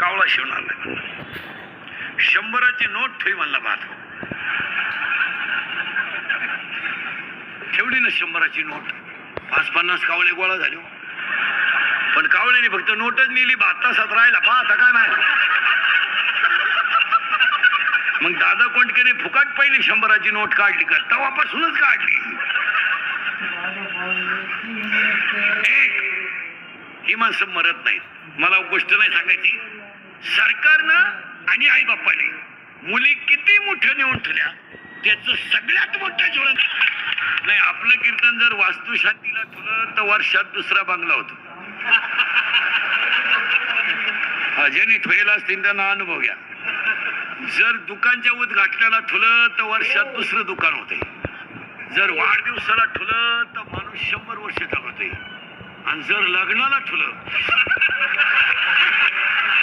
कावळा शिवणार नाही. 100ची नोट ठेवी म्हणला बात ठेवली ना 100ची नोट. 5-50 कावळे गोळा झाले. पण कावळ्याने फक्त नोटच नेली. 7 तासात राहिला. आता काय नाही. मग दादा कोंडकेने फुकट पहिली 100ची नोट काढली का? तेव्हापासूनच काढली. ही माणसं मरत नाहीत. मला गोष्ट नाही सांगायची. सरकारनं आणि आई बाप्पाने मुली किती मोठ्या नेऊन ठेवल्या त्याचं सगळ्यात मोठं जोडण नाही. आपलं कीर्तन जर वास्तुशांतीला ठेवलं तर वर्षात 2रा बंगला होतो. ज्यांनी ठेवला असतील त्यांना अनुभव घ्या. जर दुकानच्या उद्घाटनाला ठेवलं तर वर्षात 2रं दुकान होते. जर वाढदिवसाला ठेवलं तर माणूस 100 वर्ष जगतोय. आणि जर लग्नाला ठेवलं